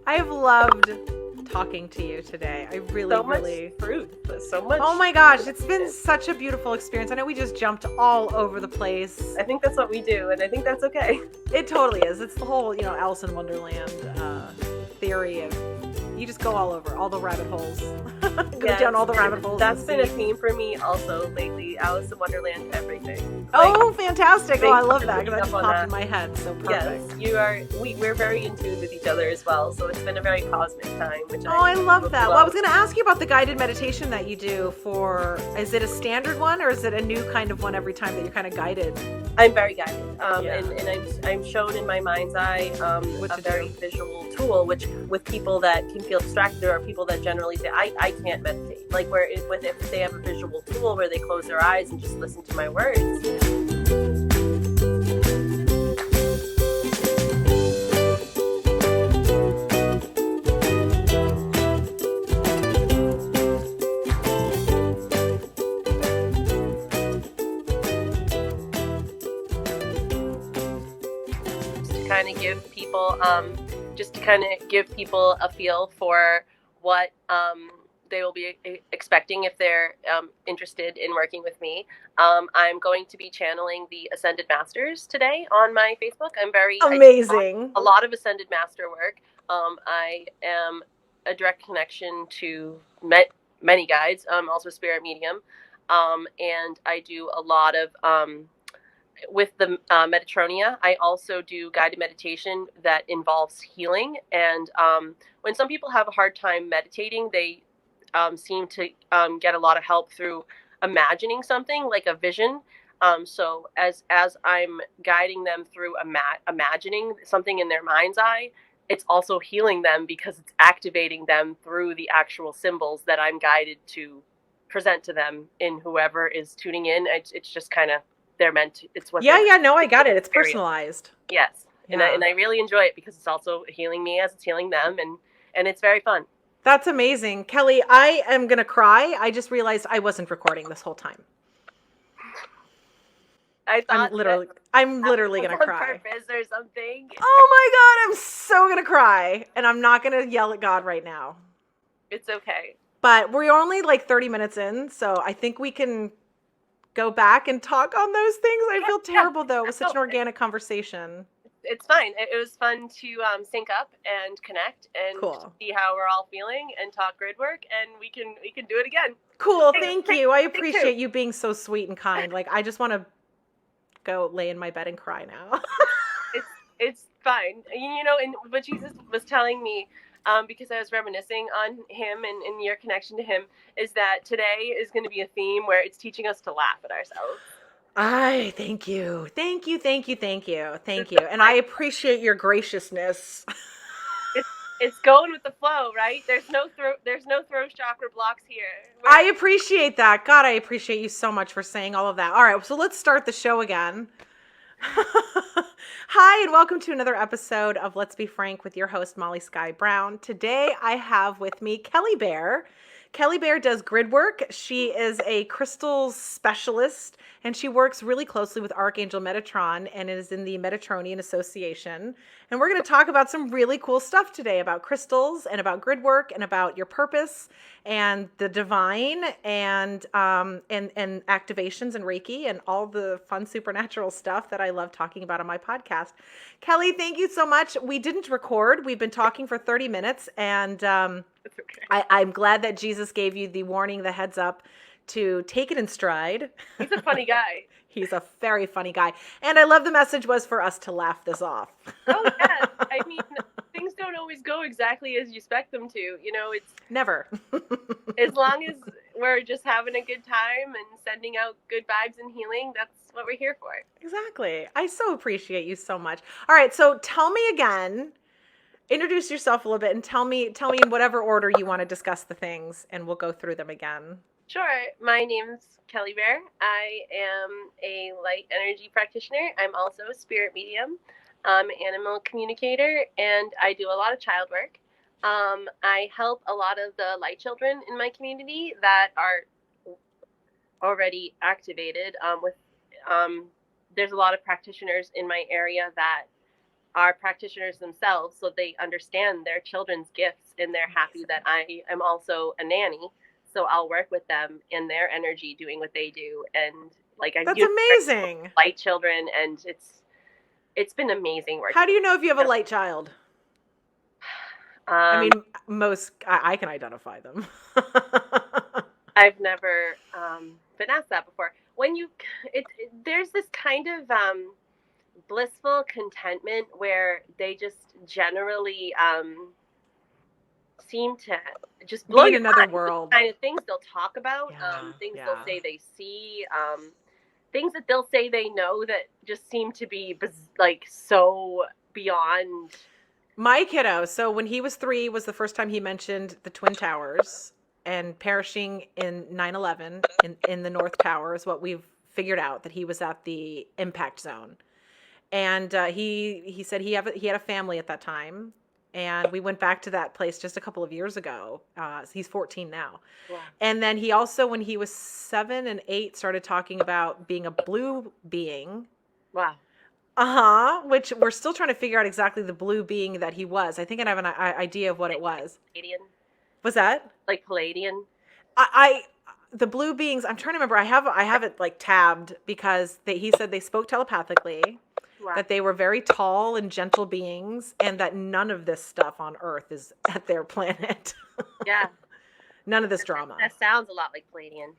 I have loved talking to you today. I really, So much really. fruit. So much. Oh my gosh, it's been such a beautiful experience. I know we just jumped all over the place. I think that's what we do, and I think that's okay. It totally is. It's the whole, Alice in Wonderland theory of you just go all over, all the rabbit holes. Go down all the rabbit holes. That's been a theme for me also lately. Alice in Wonderland, everything. Oh, fantastic! Oh, I love that because that just popped in my head. So perfect. Yes, we're very in tune with each other as well. So it's been a very cosmic time. I love that. Well, I was going to ask you about the guided meditation that you do for. Is it a standard one or is it a new kind of one every time that you're kind of guided? I'm very guided, and I'm shown in my mind's eye a very visual tool, which with people that can feel distracted or people that generally say I can't meditate, like where if they have a visual tool where they close their eyes and just listen to my words. Just to kind of give people a feel for what they will be expecting if they're interested in working with me. I'm going to be channeling the Ascended Masters today on my Facebook. I'm very amazing. A lot of Ascended Master work. I am a direct connection to many guides. I'm also a spirit medium, and I do a lot of with the Metatronian. I also do guided meditation that involves healing. And when some people have a hard time meditating, they seem to get a lot of help through imagining something like a vision. So as I'm guiding them through imagining something in their mind's eye, it's also healing them because it's activating them through the actual symbols that I'm guided to present to them in whoever is tuning in. It's just kind of they're meant to, it's what no, I got it. It's personalized. Yes. Yeah. And I really enjoy it because it's also healing me as it's healing them, and it's very fun. That's amazing. Kelly, I am gonna cry. I just realized I wasn't recording this whole time. I'm literally gonna cry. On purpose or something. Oh my god, I'm so gonna cry. And I'm not gonna yell at God right now. It's okay. But we're only like 30 minutes in, so I think we can go back and talk on those things. I feel terrible though. It was such an organic conversation. It's fine. It was fun to sync up and connect and see how we're all feeling and talk grid work, and we can do it again. Cool. Thank you. I appreciate you being so sweet and kind. Like I just want to go lay in my bed and cry now. It's fine. And what Jesus was telling me, because I was reminiscing on him and your connection to him, is that today is going to be a theme where it's teaching us to laugh at ourselves. Thank you. And I appreciate your graciousness. It's going with the flow, right? There's no throat chakra blocks here. I appreciate that. God, I appreciate you so much for saying all of that. All right, so let's start the show again. Hi, and welcome to another episode of Let's Be Frank with your host, Molly Sky Brown. Today, I have with me Kelly Bear. Kelly Bear does grid work. She is a crystals specialist, and she works really closely with Archangel Metatron and is in the Metatronian Association. And we're going to talk about some really cool stuff today about crystals and about grid work and about your purpose and the divine and activations and Reiki and all the fun supernatural stuff that I love talking about on my podcast. Kelly, thank you so much. We didn't record. We've been talking for 30 minutes, and I'm glad that Jesus gave you the warning, the heads up to take it in stride. He's a funny guy. He's a very funny guy. And I love the message was for us to laugh this off. Oh, yeah. I mean, things don't always go exactly as you expect them to. It's never. As long as we're just having a good time and sending out good vibes and healing, that's what we're here for. Exactly. I so appreciate you so much. All right. So tell me again, introduce yourself a little bit and tell me in whatever order you want to discuss the things, and we'll go through them again. Sure. My name's Kelly Bear. I am a light energy practitioner. I'm also a spirit medium, animal communicator, and I do a lot of child work. I help a lot of the light children in my community that are already activated. There's a lot of practitioners in my area that are practitioners themselves, so they understand their children's gifts, and they're happy that I am also a nanny. So I'll work with them in their energy, doing what they do, and like I That's do amazing. light children, and it's been amazing working. How do you know if you have a light child? I mean, I can identify them. I've never been asked that before. When there's this kind of blissful contentment where they just generally seem to just blow in another mind. world. The kind of things they'll talk about, things they'll say they see, things that they'll say they know that just seem to be like so beyond. My kiddo, so when he was 3 was the first time he mentioned the Twin Towers, and perishing in 9/11 in the North Tower is what we've figured out, that he was at the impact zone. And he said he had a family at that time, and we went back to that place just a couple of years ago. He's 14 now. Wow. And then he also, when he was 7 and 8, started talking about being a blue being. Wow. Which we're still trying to figure out exactly the blue being that he was. I think I have an idea of what it was. Palladian. Was that? Like Palladian? The blue beings, I'm trying to remember. I have it like tabbed because he said they spoke telepathically. Wow. That they were very tall and gentle beings, and that none of this stuff on Earth is at their planet. Yeah. None of this drama. That sounds a lot like Palladian.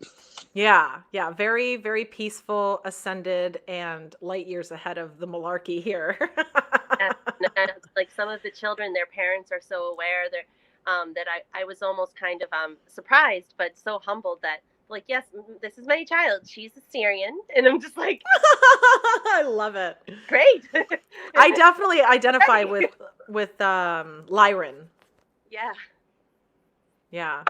Yeah. Very, very peaceful, ascended, and light years ahead of the malarkey here. And like some of the children, their parents are so aware that I was almost kind of surprised, but so humbled that, like, yes, this is my child. She's a Syrian. And I'm just like, I love it. Great. I definitely identify with Lyran. Yeah. Yeah.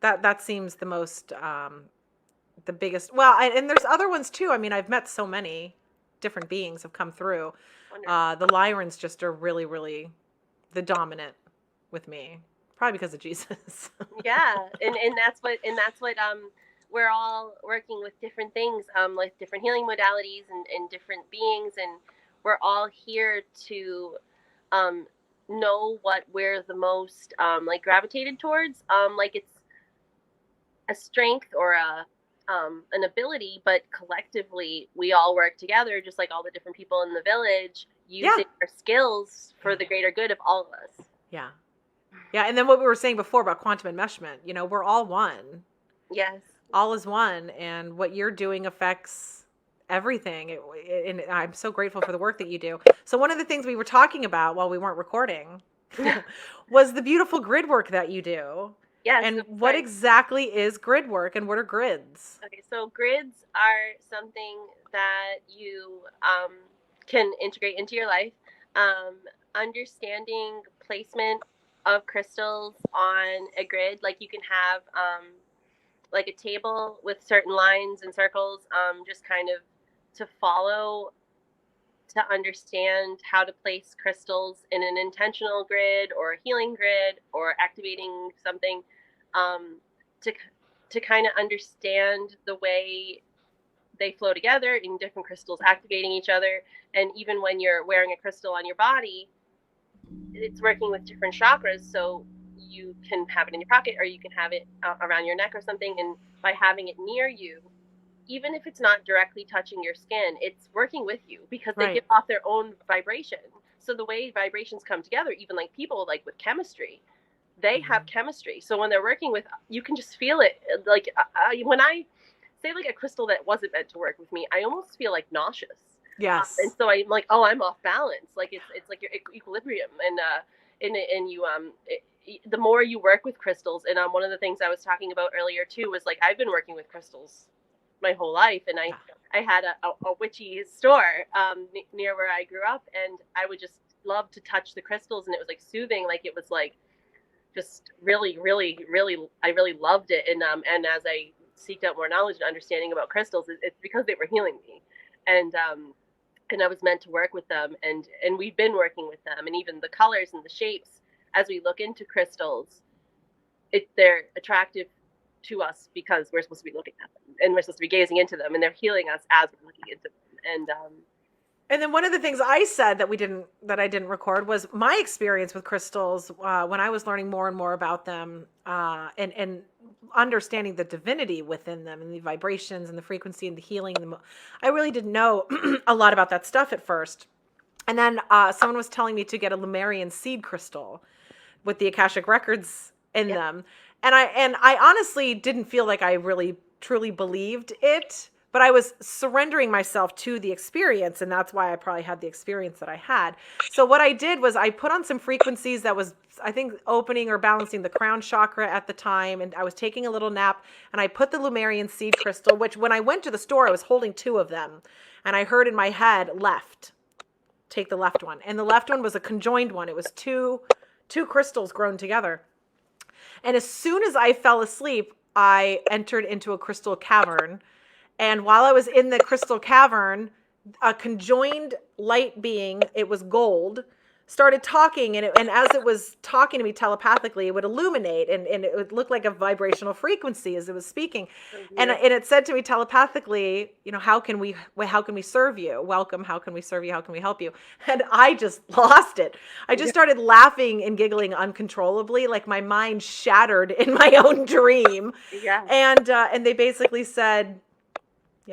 That seems the most, the biggest. Well, and there's other ones too. I mean, I've met so many different beings have come through. The Lyrans just are really, really the dominant with me, probably because of Jesus. Yeah, and that's what we're all working with different things, like different healing modalities and different beings, and we're all here to know what we're the most like gravitated towards. Like it's a strength or an ability, but collectively we all work together, just like all the different people in the village, using our skills for the greater good of all of us. Yeah. Yeah, and then what we were saying before about quantum enmeshment, we're all one. Yes. All is one, and what you're doing affects everything. And I'm so grateful for the work that you do. So one of the things we were talking about while we weren't recording was the beautiful grid work that you do. Yes. And what exactly is grid work, and what are grids? Okay, so grids are something that you can integrate into your life. Understanding placement of crystals on a grid, like you can have like a table with certain lines and circles, just kind of to follow, to understand how to place crystals in an intentional grid or a healing grid or activating something, to kind of understand the way they flow together in different crystals activating each other. And even when you're wearing a crystal on your body, it's working with different chakras, so you can have it in your pocket or you can have it around your neck or something, and by having it near you, even if it's not directly touching your skin, it's working with you because they give off their own vibration. So the way vibrations come together, even like people, like with chemistry, they have chemistry. So when they're working with, you can just feel it. Like when I say like a crystal that wasn't meant to work with me, I almost feel like nauseous. Yes. And so I'm like, oh, I'm off balance. Like it's like your equilibrium, and you the more you work with crystals, and one of the things I was talking about earlier too was like I've been working with crystals my whole life, and I had a witchy store near where I grew up, and I would just love to touch the crystals, and it was like soothing, like it was like just really, really, really, I really loved it, and as I seeked out more knowledge and understanding about crystals, it's because they were healing me, and I was meant to work with them, and we've been working with them, and even the colors and the shapes as we look into crystals, they're attractive to us because we're supposed to be looking at them, and we're supposed to be gazing into them, and they're healing us as we're looking into them, And then one of the things I said that I didn't record was my experience with crystals when I was learning more and more about them and understanding the divinity within them and the vibrations and the frequency and the healing. I really didn't know a lot about that stuff at first. And then someone was telling me to get a Lemurian seed crystal with the Akashic records in them. And I honestly didn't feel like I really truly believed it, but I was surrendering myself to the experience, and that's why I probably had the experience that I had. So what I did was I put on some frequencies that was, I think, opening or balancing the crown chakra at the time, and I was taking a little nap, and I put the Lemurian seed crystal, which when I went to the store, I was holding 2 of them, and I heard in my head, left, take the left one. And the left one was a conjoined one. It was two crystals grown together. And as soon as I fell asleep, I entered into a crystal cavern. And while I was in the crystal cavern, a conjoined light being, it was gold, started talking. And as it was talking to me telepathically, it would illuminate and it would look like a vibrational frequency as it was speaking. And it said to me telepathically, how can we serve you? Welcome. How can we serve you? How can we help you? And I just lost it. I just started laughing and giggling uncontrollably, like my mind shattered in my own dream. Yeah. And they basically said,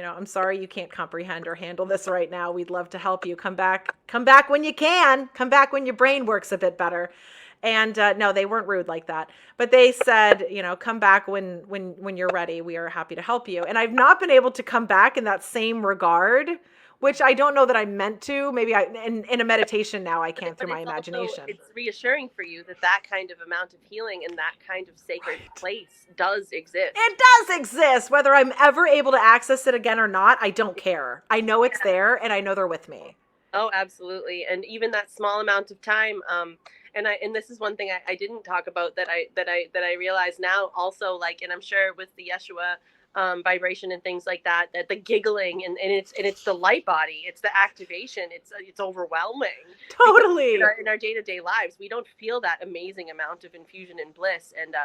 I'm sorry you can't comprehend or handle this right now. We'd love to help you. Come back when you can. Come back when your brain works a bit better. And no, they weren't rude like that. But they said, come back when you're ready. We are happy to help you. And I've not been able to come back in that same regard, which I don't know that I meant to. Maybe in a meditation now I can through my imagination. It's reassuring for you that kind of amount of healing and that kind of sacred place does exist. It does exist. Whether I'm ever able to access it again or not, I don't care. I know it's there, and I know they're with me. Oh, absolutely. And even that small amount of time, and this is one thing I didn't talk about that I realize now also, and I'm sure with the Yeshua vibration and things like that the giggling and it's the light body, it's the activation, it's overwhelming. Totally. In our day-to-day lives, we don't feel that amazing amount of infusion and bliss, and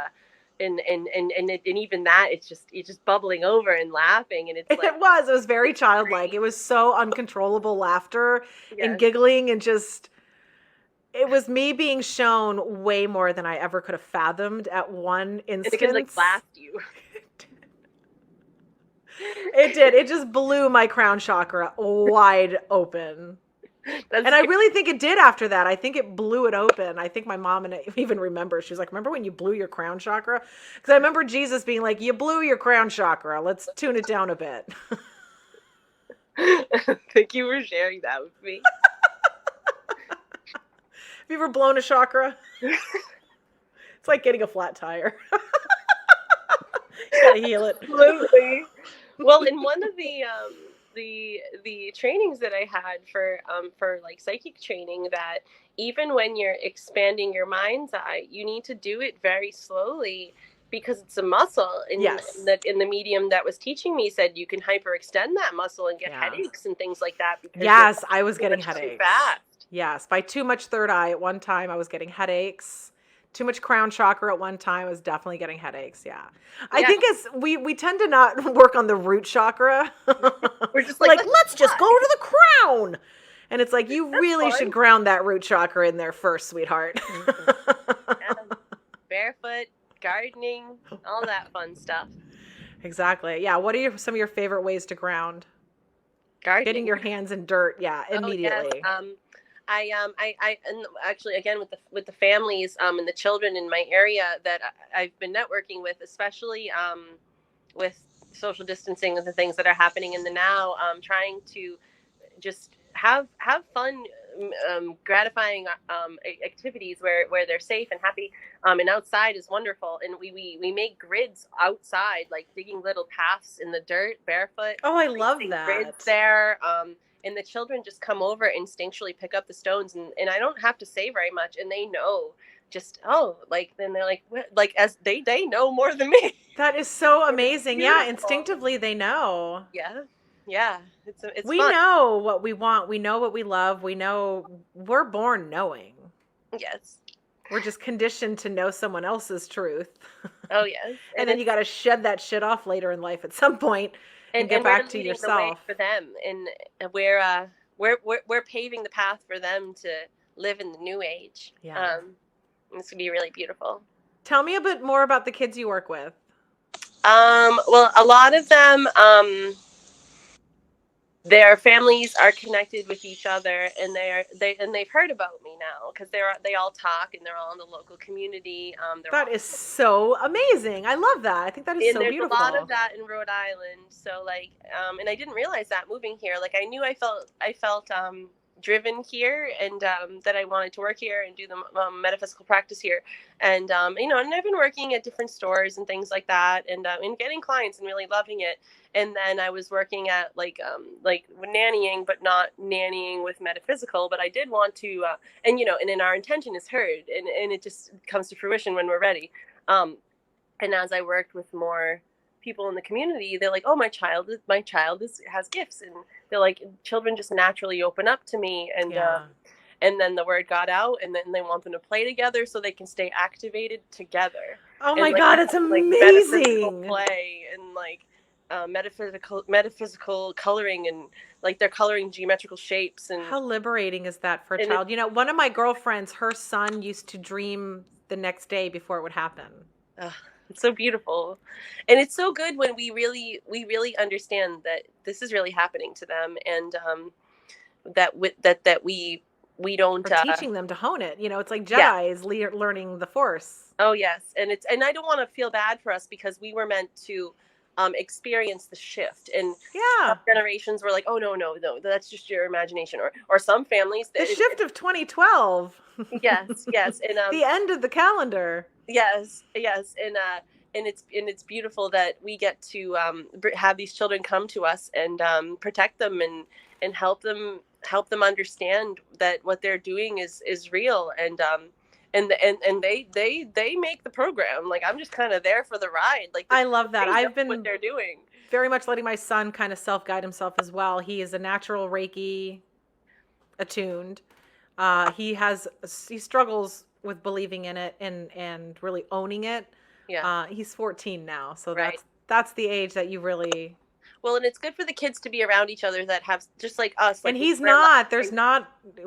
even that it's just bubbling over and laughing, and it's like, it was very childlike. It was so uncontrollable laughter and giggling, and just it was me being shown way more than I ever could have fathomed at one instance. It could blast you. It did. It just blew my crown chakra wide open. And I really think it did after that. I think it blew it open. I think my mom even remembers. She was like, remember when you blew your crown chakra? Because I remember Jesus being like, you blew your crown chakra. Let's tune it down a bit. Thank you for sharing that with me. Have you ever blown a chakra? It's like getting a flat tire. You gotta heal it. Absolutely. Well, in one of the trainings that I had for psychic training, that even when you're expanding your mind's eye, you need to do it very slowly, because it's a muscle. And in the medium that was teaching me said you can hyperextend that muscle and get headaches and things like that. Yes, I was getting headaches. Too fast. Yes, by too much third eye at one time, I was getting headaches. Too much crown chakra at one time, I was definitely getting headaches. Yeah. I think we tend to not work on the root chakra. We're just let's just go to the crown. And it's like, you really should ground that root chakra in there first, sweetheart. Barefoot, gardening, all that fun stuff. Exactly. Yeah. What are some of your favorite ways to ground? Gardening. Getting your hands in dirt. Yeah. Immediately. Oh, yes. I and actually, again, with the families and the children in my area that I've been networking with, especially with social distancing and the things that are happening in the now, trying to just have fun, gratifying activities where they're safe and happy, and outside is wonderful. And we make grids outside, like digging little paths in the dirt barefoot. Oh, I love that. Grids there. And the children just come over, instinctually pick up the stones, and I don't have to say very much, and they know then they're like, what? Like, as they know more than me. That is so amazing. Yeah, instinctively they know. Yeah. It's we fun. know what we want. We know what we love. We know we're born knowing. Yes. We're just conditioned to know someone else's truth. Oh yes. And then you got to shed that shit off later in life at some point. And get back to yourself. For them, and we're we're paving the path for them to live in the new age. Yeah. This would be really beautiful. Tell me a bit more about the kids you work with. Well, a lot of them, their families are connected with each other, and they've heard about me now because they all talk, and they're all in the local community. That is so amazing. I love that. I think that is And so there's beautiful. a lot of that in Rhode Island. So like, and I didn't realize that moving here. Like, I knew I felt driven here, and that I wanted to work here and do the metaphysical practice here. And and I've been working at different stores and things like that, and getting clients and really loving it. And then I was working at like nannying, but not nannying with metaphysical. But I did want to, and then our intention is heard, and it just comes to fruition when we're ready. And as I worked with more people in the community, they're like, "Oh, my child has gifts," and they're like, children just naturally open up to me, and then the word got out, and then they want them to play together so they can stay activated together. Oh my God, it's amazing! Play and metaphysical coloring, and like they're coloring geometrical shapes. And how liberating is that for a child? One of my girlfriends, her son used to dream the next day before it would happen. It's so beautiful, and it's so good when we really understand that this is really happening to them, and that we don't teaching them to hone it. It's like Jedi's learning the Force. Oh yes, and I don't want to feel bad for us because we were meant to experience the shift, and some generations were like, oh no, that's just your imagination, or some families the shift of 2012. yes, and the end of the calendar. Yes, and it's beautiful that we get to have these children come to us and protect them and help them understand that what they're doing is real, and they make the program. Like, I'm just kind of there for the ride. Like, I love that. I've been what they're doing. Very much letting my son kind of self-guide himself as well. He is a natural Reiki attuned. He struggles with believing in it and really owning it. Yeah. He's 14 now, so that's the age that you really. Well, and it's good for the kids to be around each other that have just like us. Like, and he's not.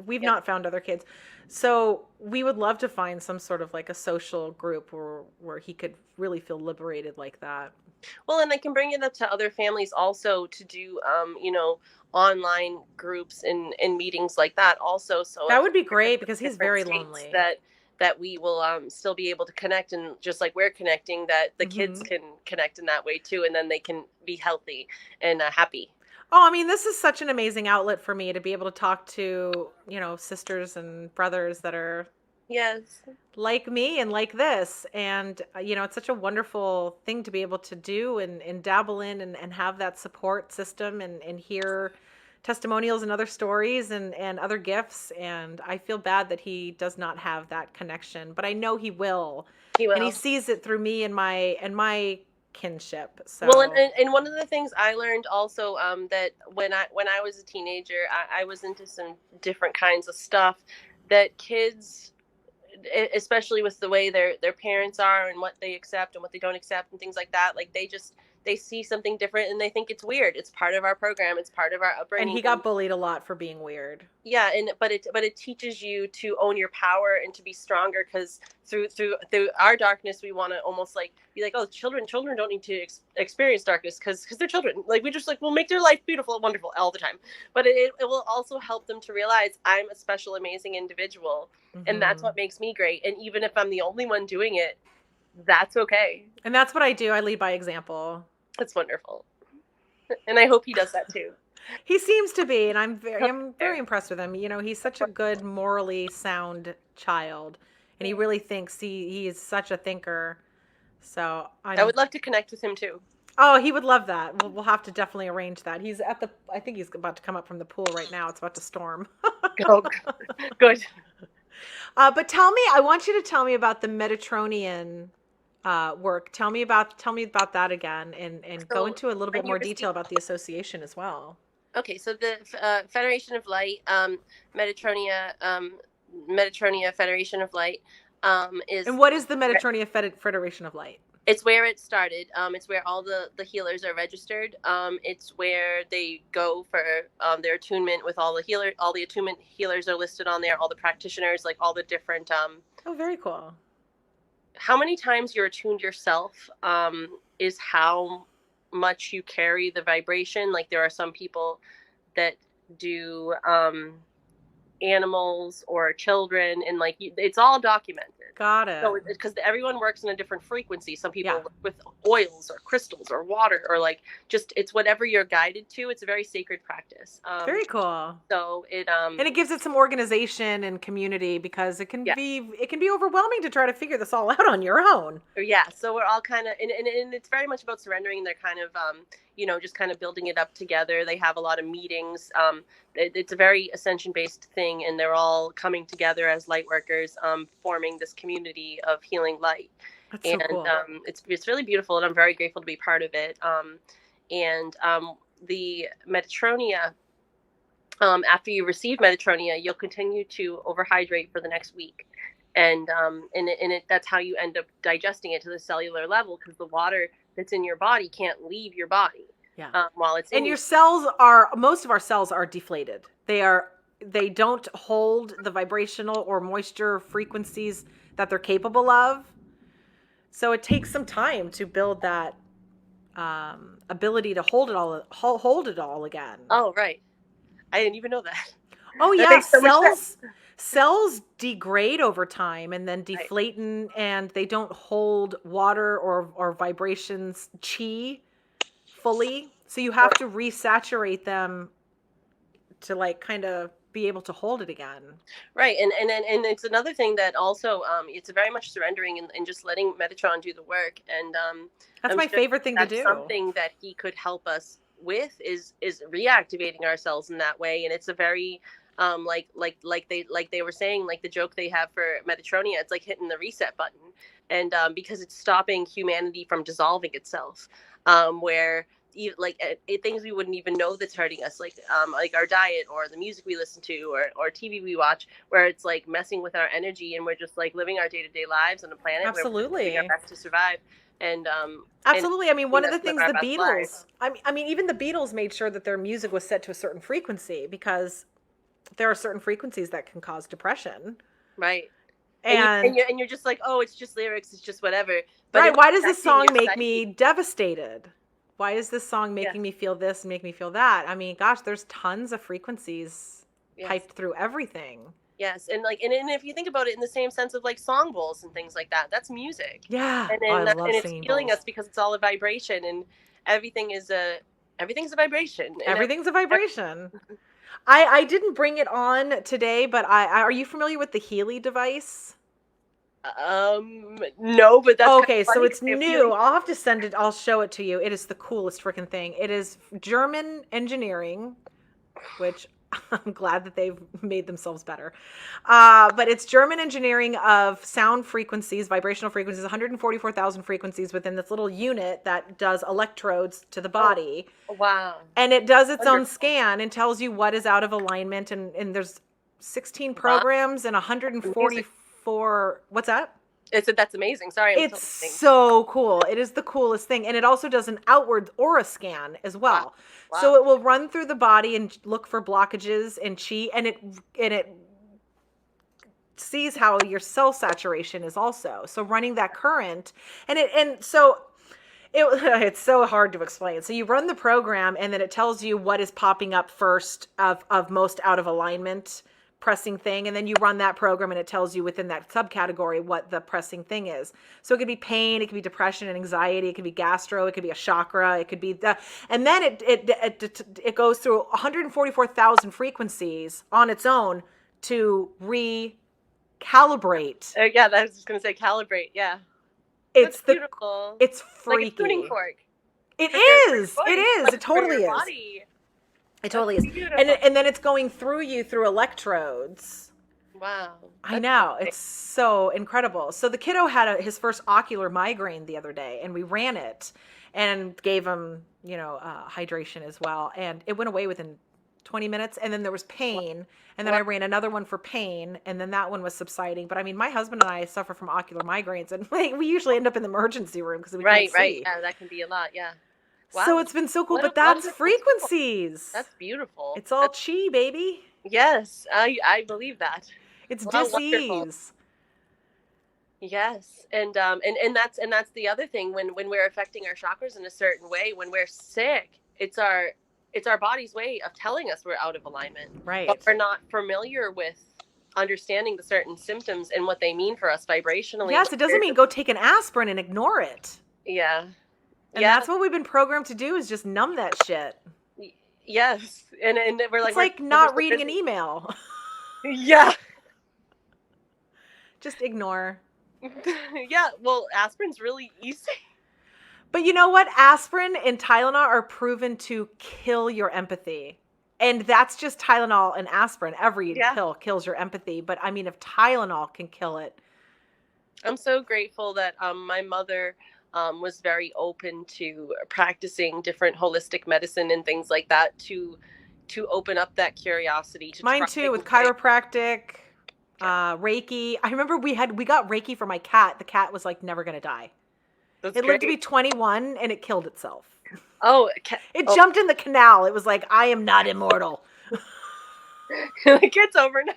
We've not found other kids. So we would love to find some sort of like a social group where he could really feel liberated like that. Well, and I can bring it up to other families also to do, online groups and meetings like that also. So that would be great because he's very lonely. That we will still be able to connect, and just like we're connecting, that the kids can connect in that way too, and then they can be healthy and happy. Oh, I mean, this is such an amazing outlet for me to be able to talk to, sisters and brothers that are like me and like this. And, it's such a wonderful thing to be able to do and dabble in and have that support system and hear testimonials and other stories and other gifts. And I feel bad that he does not have that connection, but I know he will. And he sees it through me and my kinship. So well, and one of the things I learned also, that when I was a teenager, I was into some different kinds of stuff that kids, especially with the way their parents are and what they accept and what they don't accept and things like that, like they see something different and they think it's weird. It's part of our program. It's part of our upbringing. And he got bullied a lot for being weird. Yeah, but it teaches you to own your power and to be stronger, because through our darkness, we want to almost like be like, oh, children don't need to experience darkness because they're children. Like, we just we'll make their life beautiful and wonderful all the time. But it will also help them to realize I'm a special, amazing individual, and that's what makes me great. And even if I'm the only one doing it, that's okay. And that's what I do. I lead by example. It's wonderful. And I hope he does that too. He seems to be, and I'm very impressed with him. He's such a good, morally sound child, and he really thinks he is such a thinker. So I would love to connect with him too. Oh, he would love that. We'll have to definitely arrange that. He's I think he's about to come up from the pool right now. It's about to storm. Oh, good. But I want you to tell me about the Metatronian work. Tell me about that again, and go into a little bit more detail about the association as well. Okay, so the Federation of Light, Metatronia Federation of Light, is. And what is the Metatronia Federation of Light? It's where it started. It's where all the healers are registered. It's where they go for their attunement with all the healer. All the attunement healers are listed on there. All the practitioners, like all the different. Oh, very cool. How many times you're attuned yourself is how much you carry the vibration. Like there are some people that do animals or children, and like it's all documented. Got it. So because everyone works in a different frequency. Some people Yeah. work with oils or crystals or water, or like just it's whatever you're guided to. It's a very sacred practice. Very cool. So it And it gives it some organization and community, because it can be overwhelming to try to figure this all out on your own. Yeah, so we're all kind of and it's very much about surrendering. They're kind of just kind of building it up together. They have a lot of meetings. It's a very ascension based thing, and they're all coming together as light workers, forming this community of healing light. That's so cool. It's really beautiful, and I'm very grateful to be part of it. The Metatronia, after you receive Metatronia, you'll continue to overhydrate for the next week. And that's how you end up digesting it to the cellular level, because the water that's in your body can't leave your body. Yeah. While it's and your cells are, most of our cells are deflated. They don't hold the vibrational or moisture frequencies that they're capable of. So it takes some time to build that ability to hold it all again. Oh, right. I didn't even know that. Oh, That yeah. makes so much sense. Cells degrade over time and then deflate, and they don't hold water or vibrations, chi, fully. So you have to resaturate them to like kind of be able to hold it again. Right. And it's another thing that also it's very much surrendering and just letting Metatron do the work. And that's my favorite thing to do. Something that he could help us with is reactivating ourselves in that way. And it's a very like they were saying, like the joke they have for Metatronia, it's like hitting the reset button. And because it's stopping humanity from dissolving itself, where things we wouldn't even know that's hurting us, like our diet or the music we listen to or TV we watch, where it's like messing with our energy, and we're just like living our day-to-day lives on the planet. Absolutely. Where we're doing our best to survive. And absolutely. I mean, one of the things the Beatles, I mean, even the Beatles made sure that their music was set to a certain frequency, because there are certain frequencies that can cause depression. Right. And you're just like, oh, it's just lyrics, it's just whatever. But right. Why does this song make me devastated? Why is this song making me feel this and make me feel that? I mean, gosh, there's tons of frequencies piped through everything. Yes, and like, and if you think about it in the same sense of like song bowls and things like that, that's music. Yeah, and it's healing us, because it's all a vibration, and everything's a vibration. Everything's a vibration. I didn't bring it on today, but are you familiar with the Healy device? No, but that's okay. So it's new. I'll have to send it. I'll show it to you. It is the coolest freaking thing. It is German engineering, which I'm glad that they've made themselves better. But it's German engineering of sound frequencies, vibrational frequencies, 144,000 frequencies within this little unit that does electrodes to the body. Oh, wow. And it does its own scan and tells you what is out of alignment. And there's 16 programs and 144. What's that? That's amazing. Sorry. It's so cool. It is the coolest thing. And it also does an outward aura scan as well. Wow. So it will run through the body and look for blockages and chi, and it sees how your cell saturation is also. So running that current, it's so hard to explain. So you run the program, and then it tells you what is popping up first of most out of alignment pressing thing, and then you run that program, and it tells you within that subcategory what the pressing thing is. So it could be pain, it could be depression and anxiety, it could be gastro, it could be a chakra, it could be and then it goes through 144,000 frequencies on its own to recalibrate. Yeah, I was just gonna say calibrate. Yeah, it's beautiful. It's freaky. Like a tuning fork. It is. It totally is. Body. It totally is. And then it's going through you through electrodes. Wow. I know. It's so incredible. So the kiddo had his first ocular migraine the other day, and we ran it and gave him, hydration as well. And it went away within 20 minutes. And then there was pain. And then I ran another one for pain. And then that one was subsiding. But I mean, my husband and I suffer from ocular migraines. And we usually end up in the emergency room because we can't see. Right. Yeah, that can be a lot. Yeah. Wow. So it's been so cool. But that's frequencies. That's beautiful. It's all chi, baby. Yes, I believe that. It's dis-ease. Yes, and that's the other thing when we're affecting our chakras in a certain way. When we're sick, it's our body's way of telling us we're out of alignment. Right. But we're not familiar with understanding the certain symptoms and what they mean for us vibrationally. Yes, it doesn't mean go take an aspirin and ignore it. Yeah. And that's what we've been programmed to do, is just numb that shit. Yes, and we're like, it's like not reading an email. Yeah. Just ignore. Yeah, well, aspirin's really easy. But you know what? Aspirin and Tylenol are proven to kill your empathy. And that's just Tylenol and aspirin. Every pill kills your empathy. But I mean, if Tylenol can kill it. I'm so grateful that my mother was very open to practicing different holistic medicine and things like that to open up that curiosity. Mine too, with chiropractic. Reiki. I remember we got Reiki for my cat. The cat was like never gonna die. It lived to be 21 and it killed itself. Oh, it jumped in the canal. It was like, I am not immortal. The kid's over now.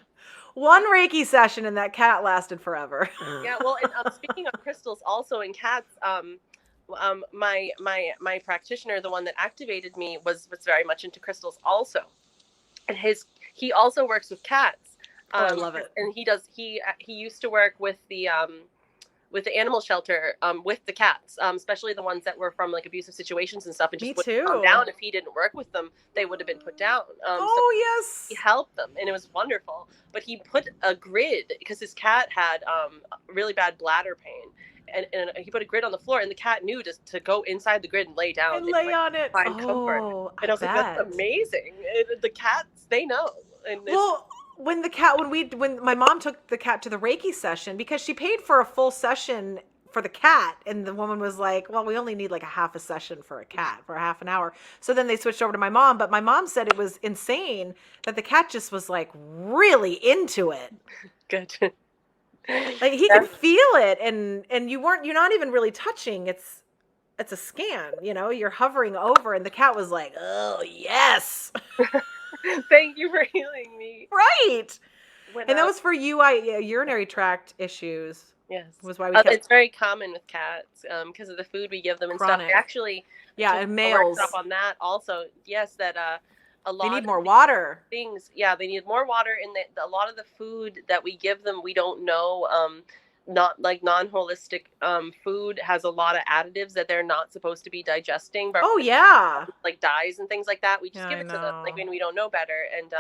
One Reiki session and that cat lasted forever. Yeah, well, and speaking of crystals, also in cats, my practitioner, the one that activated me, was very much into crystals also, and he also works with cats. I love it. And he used to work with the animal shelter with the cats, especially the ones that were from like abusive situations and stuff, and just wouldn't calm down. If he didn't work with them, they would have been put down. Yes. He helped them, and it was wonderful. But he put a grid, because his cat had really bad bladder pain. And he put a grid on the floor, and the cat knew to go inside the grid and lay down and lay on it. Find comfort. And I was like, that's amazing. The cats, they know. And when my mom took the cat to the Reiki session, because she paid for a full session for the cat, and the woman was like, well, we only need like a half a session for a cat for a half an hour. So then they switched over to my mom, but my mom said it was insane that the cat just was like really into it. Good. Like he could feel it, and you're not even really touching. It's a scan, you're hovering over, and the cat was like, oh yes. Thank you for healing me. Right. And that was for urinary tract issues. Yes. Was why we it's very common with cats because of the food we give them and Chronic. stuff. Actually, and males. A workshop on that also. Yes, that a lot. They need more water. Things. Yeah, they need more water, and a lot of the food that we give them, we don't know. Not like non-holistic food has a lot of additives that they're not supposed to be digesting. But like dyes and things like that. We just give it to them, like when we don't know better, and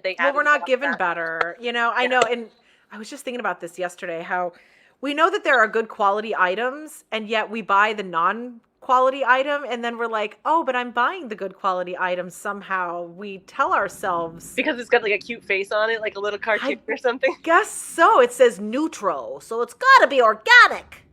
they. Well, we're not given better, I know, and I was just thinking about this yesterday. How we know that there are good quality items, and yet we buy the non-quality item, and then we're like, oh, but I'm buying the good quality item somehow. We tell ourselves because it's got like a cute face on it, like a little cartoon or something. Guess so. It says neutral, so it's got to be organic.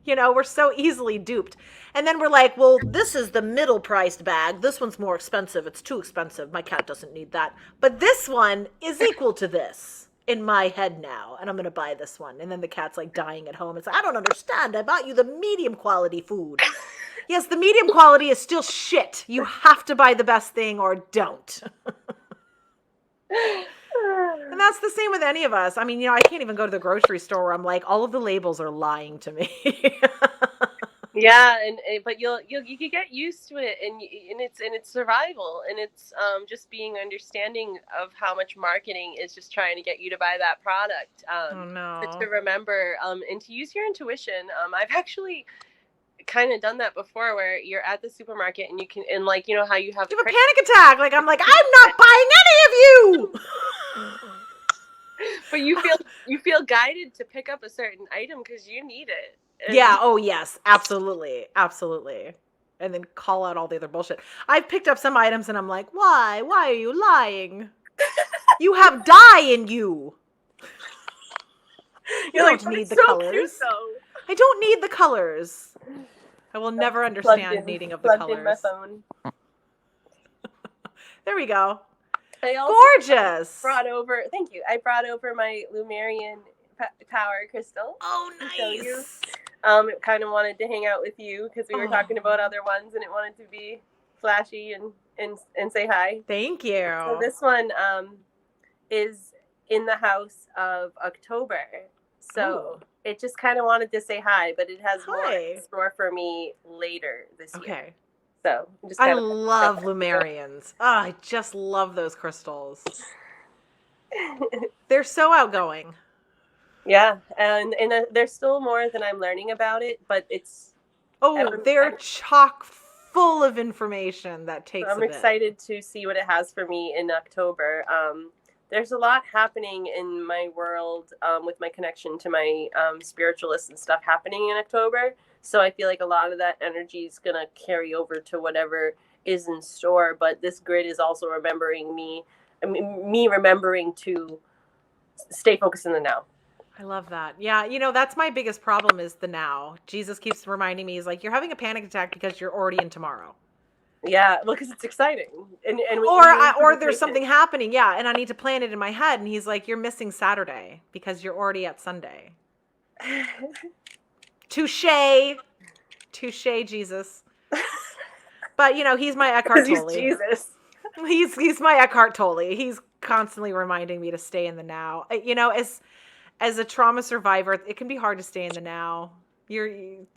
We're so easily duped. And then we're like, well, this is the middle priced bag. This one's more expensive. It's too expensive. My cat doesn't need that. But this one is equal to this in my head now. And I'm going to buy this one. And then the cat's like dying at home. It's like, I don't understand. I bought you the medium quality food. Yes, the medium quality is still shit. You have to buy the best thing or don't. And that's the same with any of us. I mean, I can't even go to the grocery store where I'm like, all of the labels are lying to me. Yeah, but you get used to it, and it's survival, and it's just being understanding of how much marketing is just trying to get you to buy that product. Oh no! To remember and to use your intuition. I've actually kind of done that before, where you're at the supermarket and you can, and like how you have a panic attack. Like I'm like, I'm not buying any of you. But you feel guided to pick up a certain item because you need it. Yeah. Oh, yes. Absolutely. Absolutely. And then call out all the other bullshit. I've picked up some items and I'm like, why? Why are you lying? You have dye in you. You don't need the colors. Cute, I don't need the colors. I will never understand needing of the colors. In my phone. There we go. I also Gorgeous. thank you. I brought over my Lumerian power crystal Oh, to show you. nice. It kind of wanted to hang out with you because we were talking about other ones, and it wanted to be flashy and say hi. Thank you. So this one is in the house of October. So it just kind of wanted to say hi, but it has more in store for me later this year. Okay. So I love Lumerians. Oh, I just love those crystals. They're so outgoing. Yeah, and there's still more than I'm learning about it, but it's... they're chock full of information that takes I'm excited to see what it has for me in October. There's a lot happening in my world with my connection to my spiritualists and stuff happening in October. So I feel like a lot of that energy is going to carry over to whatever is in store. But this grid is also remembering me remembering to stay focused in the now. I love that. Yeah, that's my biggest problem is the now. Jesus keeps reminding me, he's like, you're having a panic attack because you're already in tomorrow. Yeah, well, because it's exciting, and or there's something happening, and I need to plan it in my head, and he's like, you're missing Saturday because you're already at Sunday. Touche, Jesus. But he's my Eckhart Tolle. He's Jesus. He's my Eckhart Tolle. He's constantly reminding me to stay in the now. As a trauma survivor, it can be hard to stay in the now. You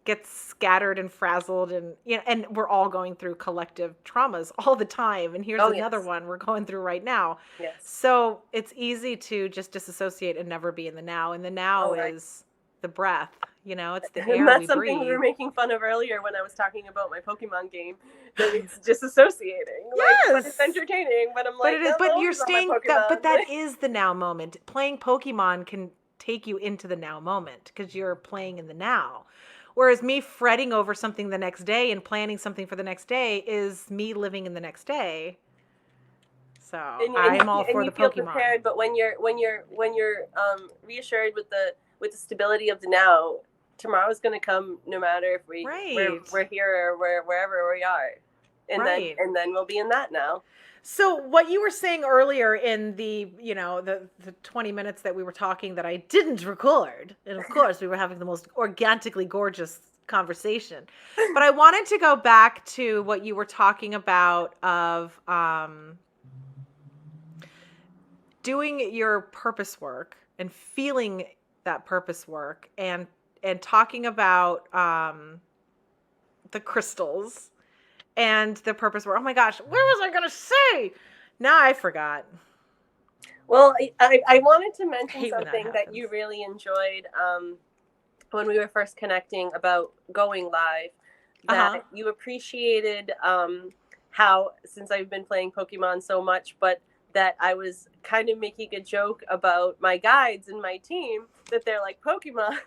get scattered and frazzled, and we're all going through collective traumas all the time. And here's another one we're going through right now. Yes. So it's easy to just disassociate and never be in the now. And the now is the breath. It's the air and that's we something breathe. we were making fun of earlier when I was talking about my Pokemon game. That it's disassociating. Yes, but it's entertaining. But I'm like, but it is. But you're staying. But that is the now moment. Playing Pokemon can take you into the now moment because you're playing in the now. Whereas me fretting over something the next day and planning something for the next day is me living in the next day. So I'm all for the Pokemon. Feel prepared, but when you're reassured with the stability of the now, tomorrow's going to come no matter if we're here or wherever we are, and then we'll be in that now. So what you were saying earlier in the the 20 minutes that we were talking that I didn't record, and of course we were having the most organically gorgeous conversation, but I wanted to go back to what you were talking about of doing your purpose work and feeling that purpose work and talking about the crystals and the purpose work. Oh my gosh, what was I gonna say? Now I forgot. Well, I wanted to mention something that you really enjoyed when we were first connecting about going live. That you appreciated how, since I've been playing Pokemon so much, but that I was kind of making a joke about my guides and my team, that they're like Pokemon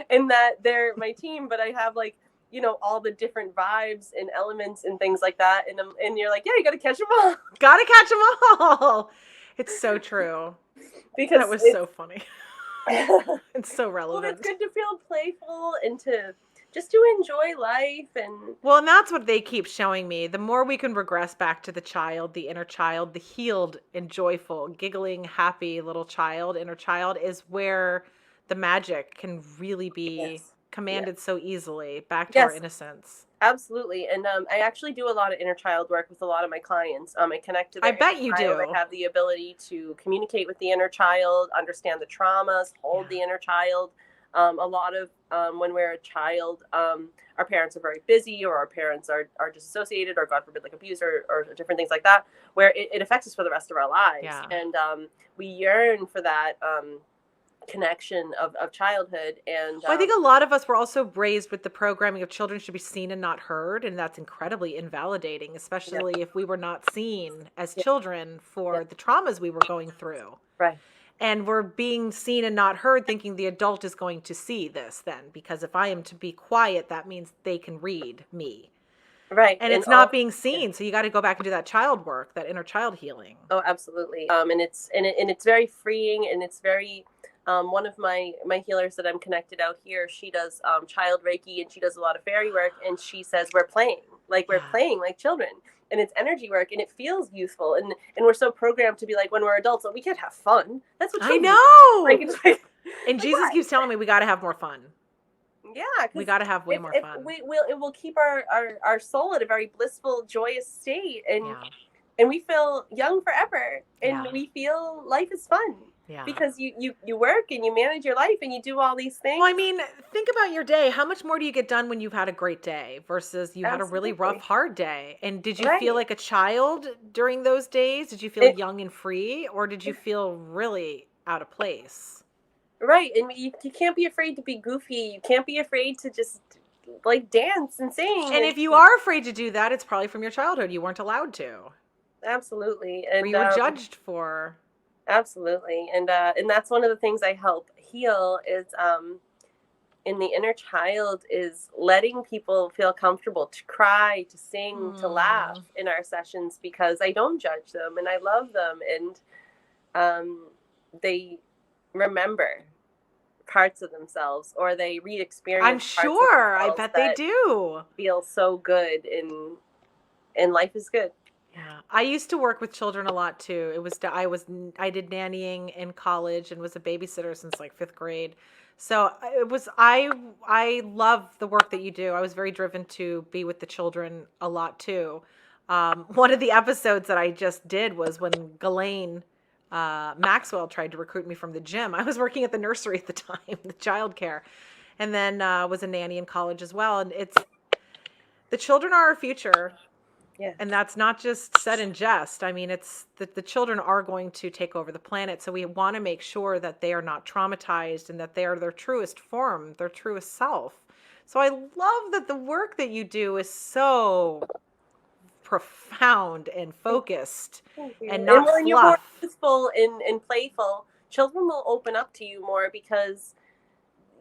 and that they're my team, but I have like, all the different vibes and elements and things like that. And you're like, yeah, you got to catch them all. Got to catch them all. It's so true. Because that was so funny. It's so relevant. Well, it's good to feel playful and to enjoy life. And that's what they keep showing me. The more we can regress back to the child, the inner child, the healed and joyful, giggling, happy little child, inner child is where the magic can really be commanded so easily back to our innocence. Absolutely. And I actually do a lot of inner child work with a lot of my clients. I connect to their I bet you do. I have the ability to communicate with the inner child, understand the traumas, hold the inner child. A lot of when we're a child, our parents are very busy, or our parents are disassociated, or God forbid, like abuse or different things like that, where it affects us for the rest of our lives. Yeah. And we yearn for that connection of childhood. And I think a lot of us were also raised with the programming of children should be seen and not heard, and that's incredibly invalidating, especially if we were not seen as children for the traumas we were going through. Right. And we're being seen and not heard, thinking the adult is going to see this then, because if I am to be quiet, that means they can read me. Right. And it's not being seen. So you got to go back and do that child work, that inner child healing. Oh, absolutely. And it's very freeing, and it's very, one of my healers that I'm connected out here, she does child Reiki, and she does a lot of fairy work, and she says we're playing like children. and it's energy work, and it feels youthful, and we're so programmed to be like, when we're adults, like, we can't have fun. That's what I children know. like. It's like, And Jesus why? keeps telling me we got to have more fun. Yeah, We got to have way more fun. It will keep our soul at a very blissful, joyous state, and Yeah. and we feel young forever, and Yeah. we feel life is fun. Yeah. Because you work and you manage your life and you do all these things. Well, I mean, think about your day. How much more do you get done when you've had a great day versus you had a really rough, hard day? And did you feel like a child during those days? Did you feel young and free, or did you feel really out of place? Right. And you can't be afraid to be goofy. You can't be afraid to just like dance and sing. And if you are afraid to do that, it's probably from your childhood. You weren't allowed to. Absolutely. And or you were judged for. Absolutely. And that's one of the things I help heal is in the inner child is letting people feel comfortable to cry, to sing, to laugh in our sessions, because I don't judge them and I love them, and they remember parts of themselves, or they re-experience. I'm sure. I bet they do. Feel so good, and life is good. Yeah, I used to work with children a lot too. I did nannying in college and was a babysitter since like 5th grade. So I love the work that you do. I was very driven to be with the children a lot too. One of the episodes that I just did was when Ghislaine Maxwell tried to recruit me from the gym. I was working at the nursery at the time, the childcare, and then was a nanny in college as well. And the children are our future. Yeah. And that's not just said in jest. I mean, it's that the children are going to take over the planet. So we want to make sure that they are not traumatized and that they are their truest form, their truest self. So I love that the work that you do is so profound and focused and not when fluff. You're more youthful and playful, children will open up to you more because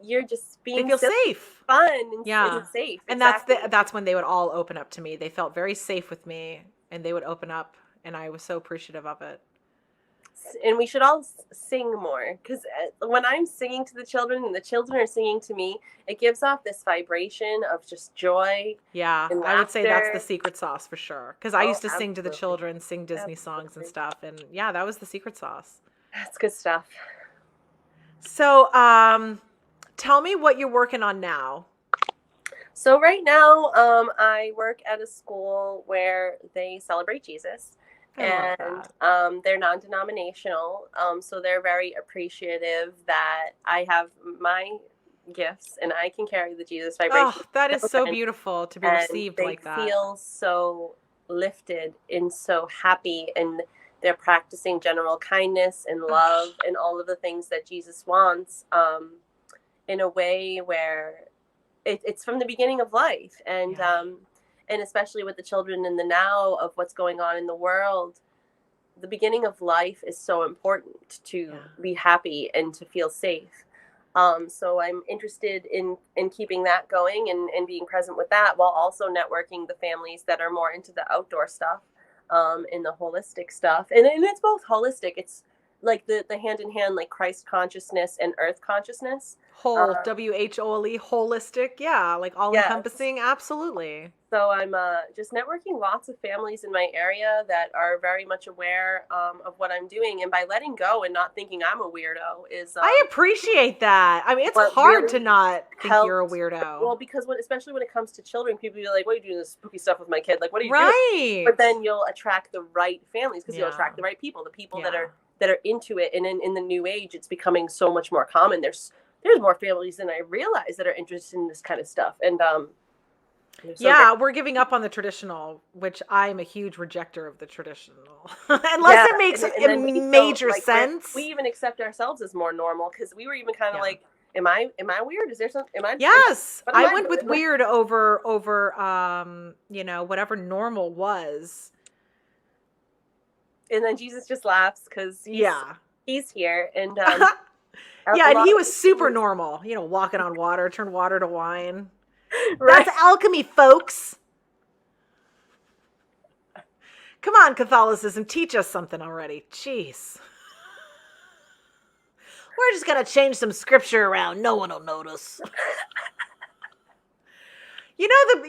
you're just being they feel safe, fun, and safe. And that's when they would all open up to me. They felt very safe with me, and they would open up, and I was so appreciative of it. And we should all sing more, because when I'm singing to the children and the children are singing to me, it gives off this vibration of just joy. Yeah, I would say that's the secret sauce for sure. Because I used to sing to the children, sing Disney songs and stuff, and yeah, that was the secret sauce. That's good stuff. So, tell me what you're working on now. So right now, I work at a school where they celebrate Jesus. And they're non-denominational, so they're very appreciative that I have my gifts and I can carry the Jesus vibration. Oh, that is so beautiful to be received like that. They feel so lifted and so happy, and they're practicing general kindness and love and all of the things that Jesus wants, in a way where it's from the beginning of life, and especially with the children in the now of what's going on in the world, the beginning of life is so important to be happy and to feel safe. So I'm interested in keeping that going and being present with that, while also networking the families that are more into the outdoor stuff, and the holistic stuff. And it's both holistic. It's like the hand in hand, like Christ consciousness and earth consciousness. Whole, WHOLE, holistic. Yeah, like all encompassing. Absolutely. So I'm just networking lots of families in my area that are very much aware of what I'm doing. And by letting go and not thinking I'm a weirdo is... I appreciate that. I mean, it's hard to not think you're a weirdo. Well, because especially when it comes to children, people be like, what are you doing this spooky stuff with my kid? Like, what are you doing? But then you'll attract the right families, because you'll attract the right people, the people that are into it. And in the new age, it's becoming so much more common. There's more families than I realize that are interested in this kind of stuff. And we're giving up on the traditional, which I'm a huge rejecter of the traditional. Unless it makes major sense. We even accept ourselves as more normal, because we were even kind of like, am I weird? Is there something? Yes, I went with weird over whatever normal was. And then Jesus just laughs because he's here, and and he was super normal, walking on water, turn water to wine. Right. That's alchemy, folks. Come on, Catholicism, teach us something already. Jeez. We're just going to change some scripture around. No one will notice. You know,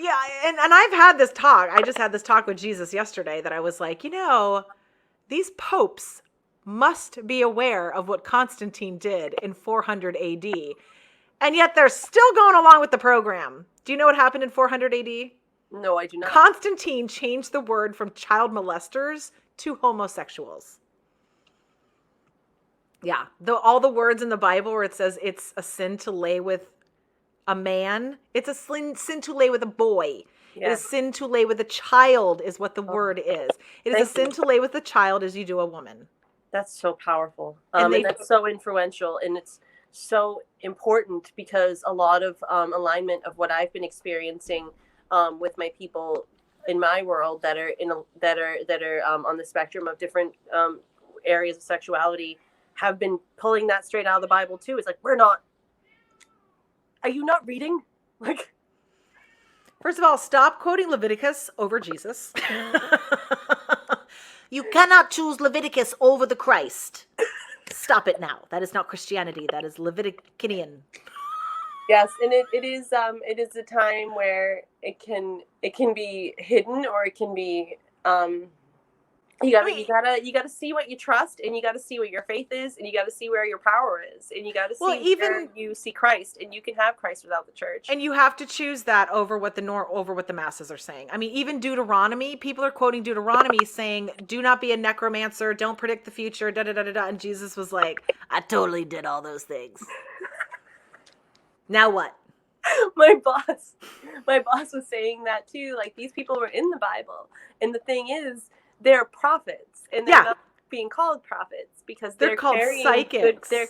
and I've had this talk. I just had this talk with Jesus yesterday that I was like, these popes must be aware of what Constantine did in 400 AD. And yet they're still going along with the program. Do you know what happened in 400 AD? No, I do not. Constantine changed the word from child molesters to homosexuals. Yeah, all the words in the Bible where it says it's a sin to lay with a man, it's a sin to lay with a boy. Yeah. It is sin to lay with a child is what the word is. It is a sin to lay with a child as you do a woman. That's so powerful. And that's so influential, and it's so important because a lot of alignment of what I've been experiencing with my people in my world that are on the spectrum of different areas of sexuality have been pulling that straight out of the Bible too. It's like, are you not reading? Like, first of all, stop quoting Leviticus over Jesus. You cannot choose Leviticus over the Christ. Stop it now. That is not Christianity. That is Leviticanian. Yes, and it is a time where it can be hidden, or it can be you gotta see what you trust, and you gotta see what your faith is, and you gotta see where your power is, and you gotta see where you see Christ, and you can have Christ without the church. And you have to choose that over what the masses are saying. I mean, even Deuteronomy, people are quoting Deuteronomy saying, "Do not be a necromancer, don't predict the future, da da da da da." And Jesus was like, "I totally did all those things." Now what? My boss was saying that too. Like, these people were in the Bible, and the thing is, they're prophets, and they're not being called prophets because they're called psychics. They're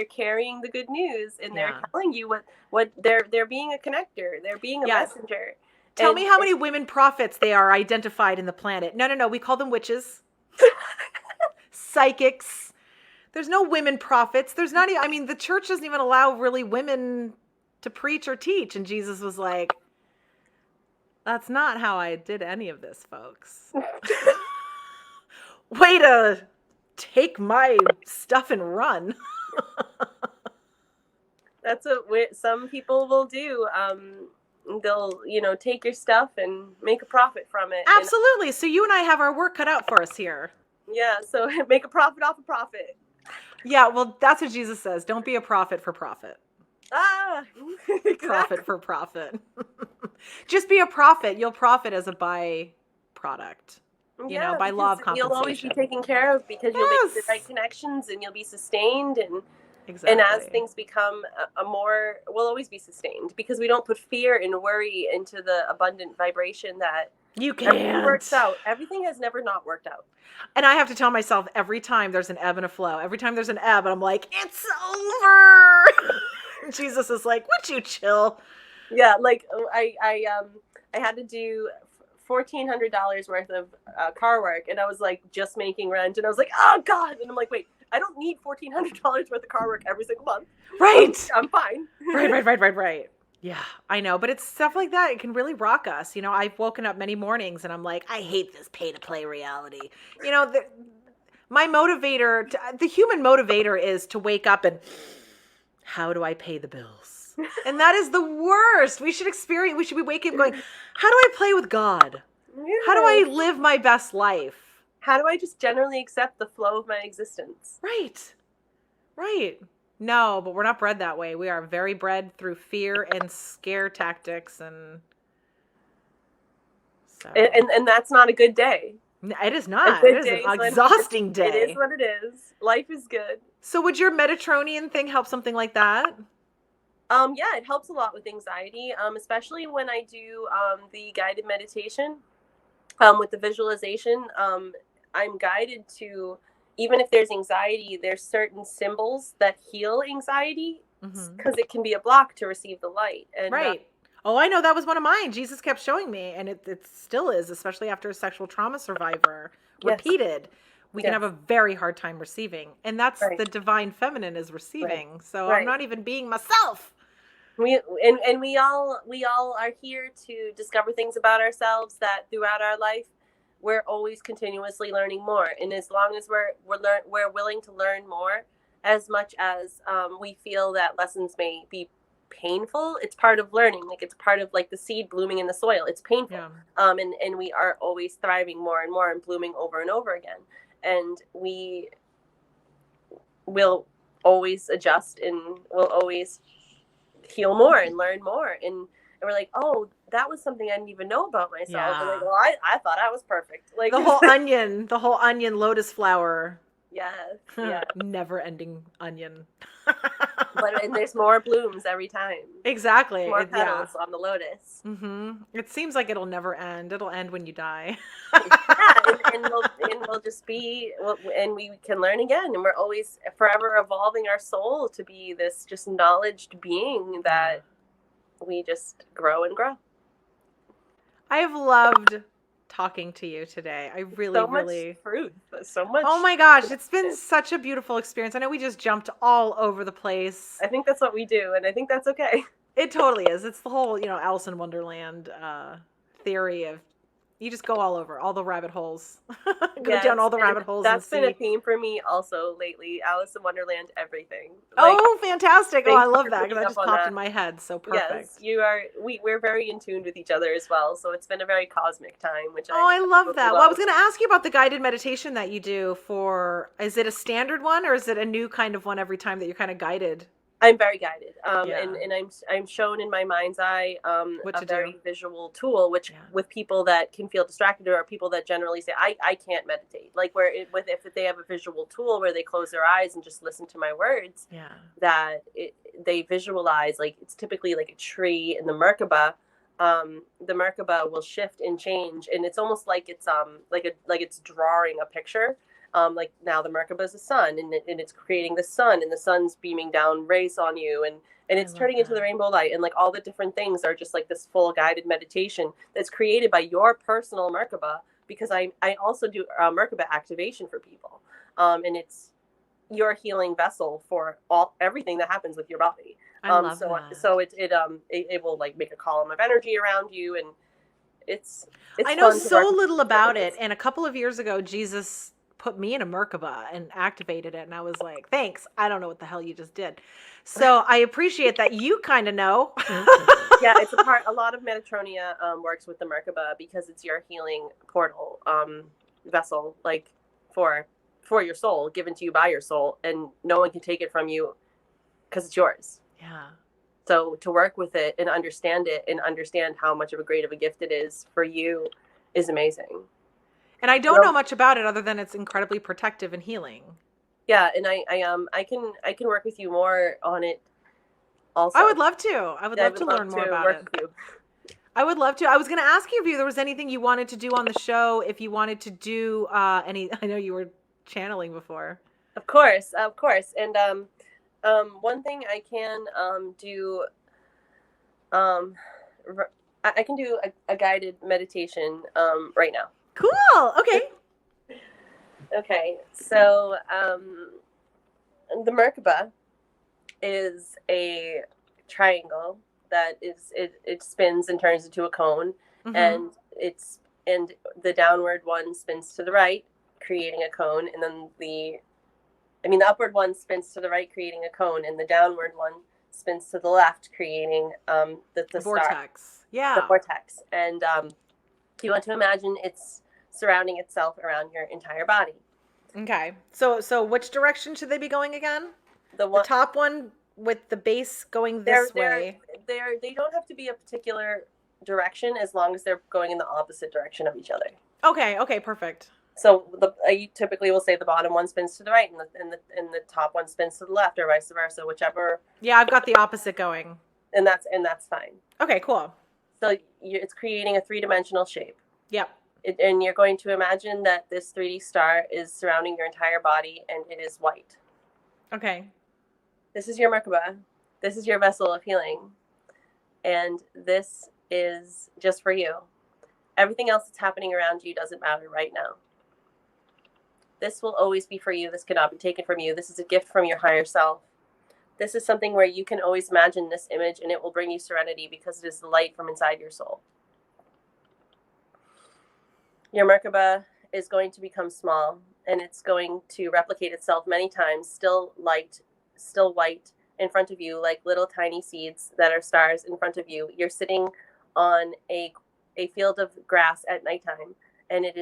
carrying the good news, and they're telling you what they're being a connector. They're being a messenger. Tell me how many women prophets they are identified in the planet. No, we call them witches. Psychics. There's no women prophets. There's not even, I mean, the church doesn't even allow really women to preach or teach. And Jesus was like, that's not how I did any of this, folks. Way to take my stuff and run. That's what some people will do. They'll, take your stuff and make a profit from it. Absolutely. So you and I have our work cut out for us here. Yeah. So make a profit off a profit. Yeah. Well, that's what Jesus says. Don't be a prophet for profit. Exactly. Profit for profit. Just be a prophet. You'll profit as a byproduct. By law of compensation. You'll always be taken care of because you'll make the right connections, and you'll be sustained, and as things become we'll always be sustained because we don't put fear and worry into the abundant vibration that you can't. Everything works out. Everything has never not worked out. And I have to tell myself every time there's an ebb and a flow. Every time there's an ebb, I'm like, it's over. Jesus is like, would you chill? Yeah, like I had to do $1,400 worth of car work, and I was like just making rent, and I was like, oh God, and I'm like, wait, I don't need $1,400 worth of car work every single month. Right. I'm fine. Right. Yeah, I know, but it's stuff like that. It can really rock us. I've woken up many mornings and I'm like, I hate this pay to play reality. My motivator, the human motivator is to wake up and how do I pay the bills? And that is the worst. We should be waking up going, how do I play with God? Yeah. How do I live my best life? How do I just generally accept the flow of my existence? Right. No, but we're not bred that way. We are very bred through fear and scare tactics. And that's not a good day. It is not. It is an exhausting day. It is what it is. Life is good. So would your Metatronian thing help something like that? Yeah, it helps a lot with anxiety, especially when I do the guided meditation with the visualization. I'm guided to, even if there's anxiety, there's certain symbols that heal anxiety because it can be a block to receive the light. And, right. Oh, I know. That was one of mine. Jesus kept showing me, and it still is, especially after a sexual trauma survivor. Repeated. We can have a very hard time receiving. And that's the divine feminine is receiving. Right. So I'm not even being myself. We all are here to discover things about ourselves that throughout our life we're always continuously learning more. And as long as we're willing to learn more, as much as we feel that lessons may be painful. It's part of learning. Like it's part of like the seed blooming in the soil. It's painful. Yeah. And we are always thriving more and more and blooming over and over again. And we will always adjust and will always heal more and learn more. And we're like, oh, that was something I didn't even know about myself. Yeah. And like, well, I thought I was perfect. Like the whole onion lotus flower. Yeah. Never ending onion. And there's more blooms every time. Exactly. More petals on the lotus. It seems like it'll never end. It'll end when you die. and we'll just be, and we can learn again. And we're always forever evolving our soul to be this just knowledged being that we just grow and grow. I have loved talking to you today. I really, so much really fruit. So much. Oh my gosh, it's been such a beautiful experience. I know we just jumped all over the place. I think that's what we do, and I think that's okay. It totally is. It's the whole, Alice in Wonderland theory of you just go all over, all the rabbit holes. Go down all the rabbit holes. That's been a theme for me also lately. Alice in Wonderland, everything. Fantastic. Oh, I love that because that just popped in my head. So perfect. Yes, you are. We're very in tune with each other as well. So it's been a very cosmic time, which I love that. Well, I was going to ask you about the guided meditation that you do is it a standard one or is it a new kind of one every time that you're kind of guided? I'm very guided, and I'm shown in my mind's eye a very visual tool, which with people that can feel distracted or people that generally say I can't meditate, like if they have a visual tool where they close their eyes and just listen to my words, they visualize, like it's typically like a tree in the Merkaba. The Merkaba will shift and change, and it's almost like it's like it's drawing a picture. Like now the Merkaba is the sun, and it's creating the sun, and the sun's beaming down rays on you, and it's turning into the rainbow light, and like all the different things are just like this full guided meditation that's created by your personal Merkaba, because I also do Merkaba activation for people, and it's your healing vessel for everything that happens with your body. I love that. So it will like make a column of energy around you, and it's I know so little about it, and a couple of years ago Jesus put me in a Merkaba and activated it, and I was like, thanks, I don't know what the hell you just did. So I appreciate that you kind of know. Yeah, it's a lot of Metatronia works with the Merkaba because it's your healing portal vessel, like for your soul, given to you by your soul, and no one can take it from you because it's yours. Yeah. So to work with it and understand it and understand how much of a great of a gift it is for you is amazing. And I don't know much about it other than it's incredibly protective and healing. Yeah, and I can work with you more on it also. I would love to. I would love to learn more about it. I would love to. I was going to ask you if there was anything you wanted to do on the show, if you wanted to do I know you were channeling before. Of course. And one thing I can do I can do a guided meditation right now. Cool. Okay. Okay. So the Merkaba is a triangle that it spins and turns into a cone, and the downward one spins to the right, creating a cone, and then the upward one spins to the right, creating a cone, and the downward one spins to the left, creating the vortex. Star, yeah, the vortex. And you want to imagine it's surrounding itself around your entire body. Okay. So which direction should they be going again? The top one with the base going this way. They don't have to be a particular direction as long as they're going in the opposite direction of each other. Okay, perfect. So I typically will say the bottom one spins to the right and the top one spins to the left, or vice versa, whichever. Yeah, I've got the opposite going. And that's fine. Okay, cool. So it's creating a 3-dimensional shape. Yep. And you're going to imagine that this 3D star is surrounding your entire body, and it is white. Okay. This is your Merkaba. This is your vessel of healing. And this is just for you. Everything else that's happening around you doesn't matter right now. This will always be for you. This cannot be taken from you. This is a gift from your higher self. This is something where you can always imagine this image, and it will bring you serenity because it is the light from inside your soul. Your Merkaba is going to become small, and it's going to replicate itself many times, still light, still white, in front of you, like little tiny seeds that are stars in front of you. You're sitting on a field of grass at nighttime, and it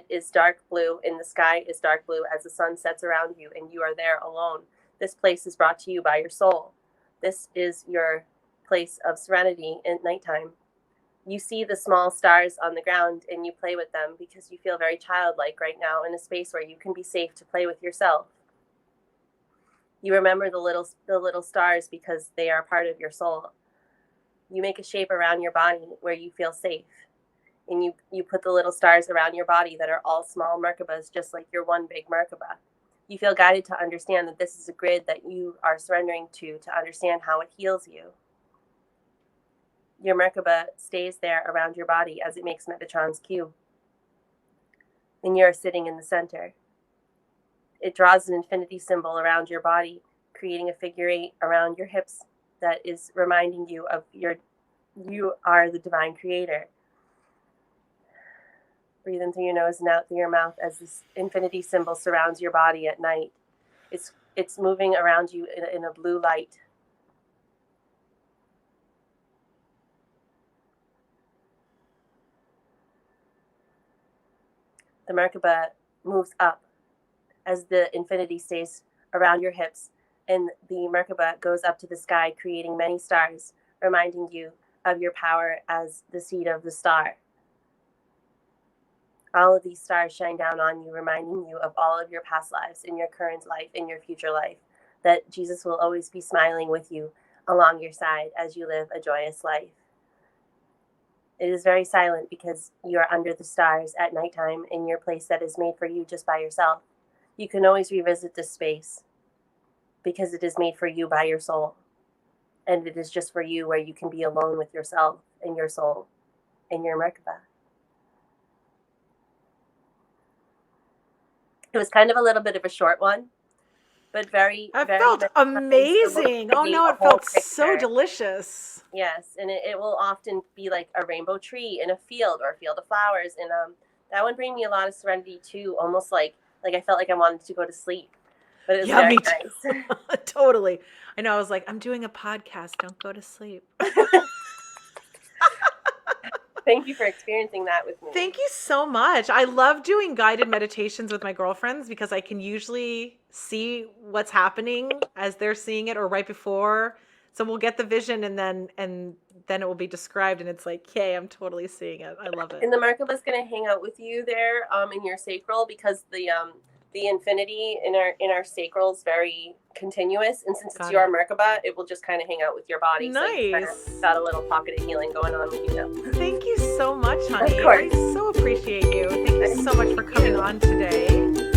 is dark blue, and the sky is dark blue as the sun sets around you, and you are there alone. This place is brought to you by your soul. This is your place of serenity at nighttime. You see the small stars on the ground and you play with them because you feel very childlike right now in a space where you can be safe to play with yourself. You remember the little stars because they are part of your soul. You make a shape around your body where you feel safe. And you put the little stars around your body that are all small Merkabas, just like your one big Merkaba. You feel guided to understand that this is a grid that you are surrendering to understand how it heals you. Your Merkaba stays there around your body as it makes Metatron's cube. And you're sitting in the center. It draws an infinity symbol around your body, creating a figure 8 around your hips that is reminding you of you are the divine creator. Breathe in through your nose and out through your mouth as this infinity symbol surrounds your body at night. It's moving around you in a blue light. The Merkaba moves up as the infinity stays around your hips, and the Merkaba goes up to the sky, creating many stars, reminding you of your power as the seed of the star. All of these stars shine down on you, reminding you of all of your past lives, in your current life, in your future life, that Jesus will always be smiling with you along your side as you live a joyous life. It is very silent because you are under the stars at nighttime in your place that is made for you just by yourself. You can always revisit this space because it is made for you by your soul. And it is just for you where you can be alone with yourself and your soul and your Merkaba. It was kind of a little bit of a short one, but very felt amazing. Oh no, it felt so delicious. Yes, and it will often be like a rainbow tree in a field or a field of flowers, and that would bring me a lot of serenity too. Almost like I felt like I wanted to go to sleep, but it was very nice. Totally. I know. I was like, I'm doing a podcast. Don't go to sleep. Thank you for experiencing that with me. Thank you so much. I love doing guided meditations with my girlfriends because I can usually see what's happening as they're seeing it or right before. So we'll get the vision and then it will be described and it's like, yay, I'm totally seeing it. I love it. And the Merkaba is going to hang out with you there in your sacral because the infinity in our sacral is very continuous, and since it's your Merkaba, it will just kind of hang out with your body. Nice. So you kind of got a little pocket of healing going on with you now. Thank you so much, honey. Of course. I so appreciate you. Thank you so much for coming on today.